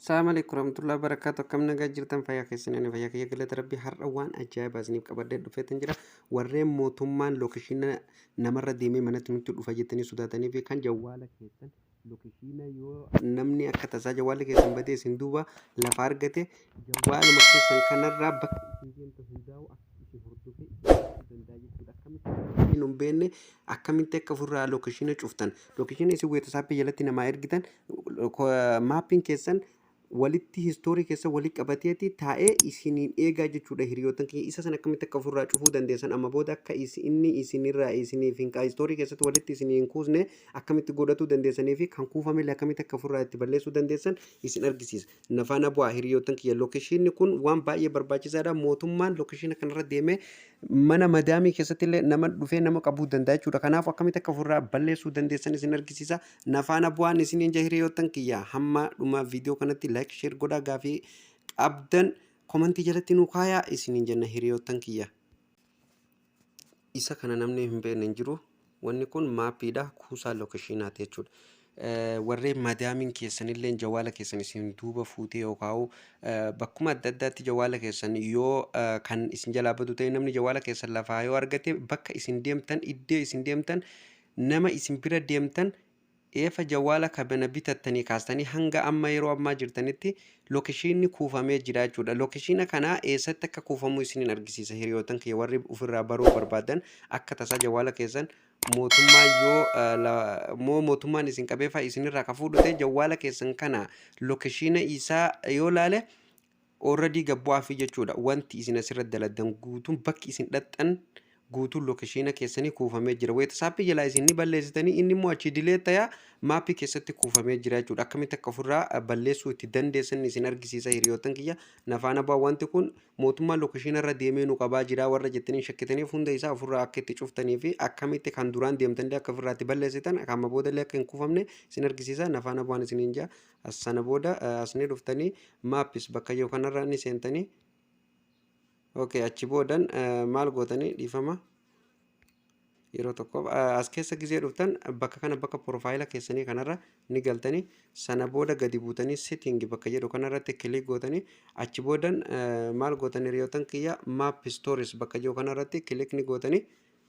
السلام عليكم ورحمة الله وبركاته كم نجا جرتن فيا كيسن أنا فيا كي قلت ربي حروان أجاب أزنيب كبردة دفعت نجرا ورّي موتومان لوكشينا نمر ديمي منت نتو دفعتني سوداتني في كان جوالك كيسن لوكشينا يو نمني akkata isaa jawaalli keessan badee isin duuba lafa argate jawaaluma keessan kanarraa bakka isin deemtu hundaa'u akka isin hordofee danda'a jechuudha. Akkamitti hin beekne akkamitti akka ofirraa lookeshiina cuftan lookeshiina isin weeta saappii jalatti namaa ergitan maappiin keessan walitti historii keessa walii qabateeti taa'ee isiniin eegaa jechuudha hiriyootan keenya isa sana akkamitti akka ofirraa cufuu dandeessan amma booda akka inni isinirraa isiniif hin historii keessatti walitti isiniin kuusne akkamitti godhachuu dandeessanii fi kan kuufame akkamitti akka ofirraa itti balleessuu dandeessan isin argisiisa. Nafaana bu'aa hiriyootan kiyya lookeshiinni kun waan baay'ee barbaachisaadha. Mootummaan lookeshiina kanarra deemee mana madaamii keessatti illee nama dhufee nama qabuu danda'a jechuudha. Kanaaf akkamitti akka ofirraa balleessuu dandeessan isin argisiisa. Nafaana bu'aan isiniin hiriyootan kiyya hamma dhuma viidiyoo kanatti like share godhaa gaafii qabdan komentii jalatti nu kaayaa isiniin jenna hiriyootan kiyya. Isa kana namni hin beekne hin jiru. Wanni kun maappiidha kuusaa lookeshiinaati jechuudha. Warreen madaamiin keessanillee jawaala keessan isin duuba fuutee yookaan bakkuma adda addaatti jawaala keessan yoo kan isin jalaa badu ta'e namni jawaala keessan lafaa yoo argate bakka isin deemtan iddoo isin deemtan nama isin bira deemtan eefa jawaala kabana bitattanii kaastanii hanga amma yeroo ammaa jirtanitti lookeshiinni kuufamee jira jechuudha. Lookeshiina kana eessatti akka kuufamu isiniin argisiisa hiriyootan kiyya warri ofirraa baruu barbaadan akka tasaa jawaala keessan mootummaa yoo mootummaan isin qabeefaa isinirraa ka fuudhute jawaala keessan kana lookeshiina isaa yoo laale already gabbu'aafi jechuudha. Wanti isin asirra daladan guutuun bakki isin dhaqxan guutuun lookeshiina keessanii kuufamee jira. Weeta saappii jalaa isin ni balleessitanii inni immoo achi dilee ta'aa maappii keessatti kuufamee jira jechuudha. Akkamitti akka ofirraa balleessuu itti dandeessan isin argisiisa hiriyootan kiyya. Nafaana bu'aa wanti kun mootummaan lookeshiina irra deemee nu qabaa jira warra jettanii shakkitaniif hunda isaa ofirraa akka itti cuftanii fi akkamitti kan duraan deemtanillee akka ofirraa itti balleessitan amma boodallee akka hin kuufamne isin argisiisa. Nafaana bu'aan isiniin jaa sana booda asni dhuftanii maappis bakka yoo kanarraa ni seentanii achi boodan maal gootanii dhiifama yeroo tokko as keessa gizee dhuftan bakka kana bakka profaayila keessanii kanarra ni galtanii sana booda gadi buutanii setting bakka jedhu kanarratti kilik gootanii achi boodan maal gootanii hiriyootan kiyya map stories bakka jedhu kanarratti kilik ni gootanii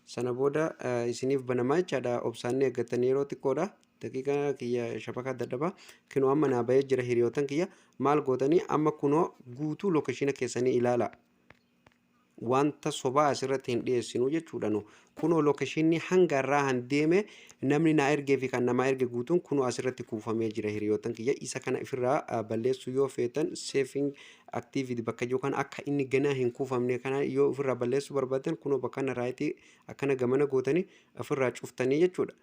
sana booda isiniif banamaa jechaadha. Obsaanni eeggatanii yeroo xiqqoodha. Daqiiqaa kiyya shabaka dadhabaa kunoo amma naa bahee jira hiriyootan kiyya maal gootanii amma kunoo guutuu lookeshiina keessanii ilaala. Wanta sobaa asirratti hin dhiyeessinu jechuudha. Kunoo lookeshiinni hanga irraa handeeme namni naa ergee fi kan namaa erge guutuun kunoo asirratti kuufamee jira hiriyootan kiyya. Isa kana ofirraa balleessuu yoo feetan saving activity bakka jiru kana akka inni ganaa hin kuufamne kana yoo ofirraa balleessuu barbaadan kunoo bakka kana raayitii akkana gamana gootanii ofirraa cuftanii jechuudha.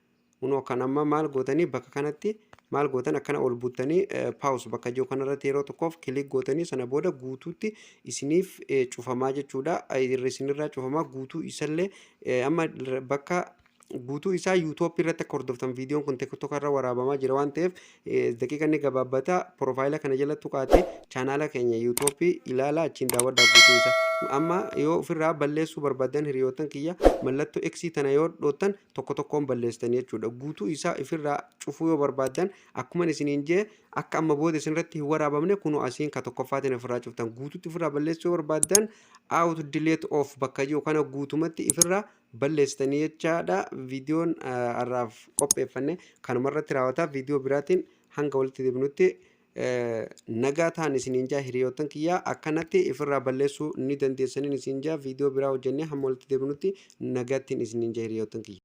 Kunoo kan amma maal gootanii bakka kanatti maal gootan akkana ol buutanii pause bakka jiru kanarratti yeroo tokkoof kilik gootanii sana booda guutuutti isiniif cufamaa jechuudha. Isinirraa cufamaa guutuu isallee amma bakka guutuu isaa YouTube irratti akka hordoftan viidiyoon kun TikTok irra waraabamaa jira waan ta'eef daqiiqa inni gabaabbata profaayila kana jalatti tuqaatee chaanaala keenya YouTube ilaala achiin daawwadhaa guutuu isaa. Amma yoo ofirraa balleessuu barbaadan hiriyootan kiyya mallattoo X tana yoo dhoottan tokko tokkoon balleessitanii jechuudha. Guutuu isaa ofirraa cufuu yoo barbaadan akkuma isiniin jee akka amma booda isinirratti hin waraabamne kunoo asiin ka tokkoffaatiin ofirraa cuftan guutuutti ofirraa balleessuu yoo barbaadan out delete off bakka jiru kana guutumatti ofirraa balleessitanii jechaadha. Viidiyoon har'aaf qopheeffanne kanumarratti raawwataa viidiyoo biraatiin hanga walitti deebinutti nagaa ta'an isiniin jaa hiriyootan kiyyaa akkanatti ofirraa balleessuu ni dandeessaniin isiniin jaa viidiyoo biraa hojjennee hamma walitti deebinutti nagaattiin isiniin jaa hiriyootan kiyya.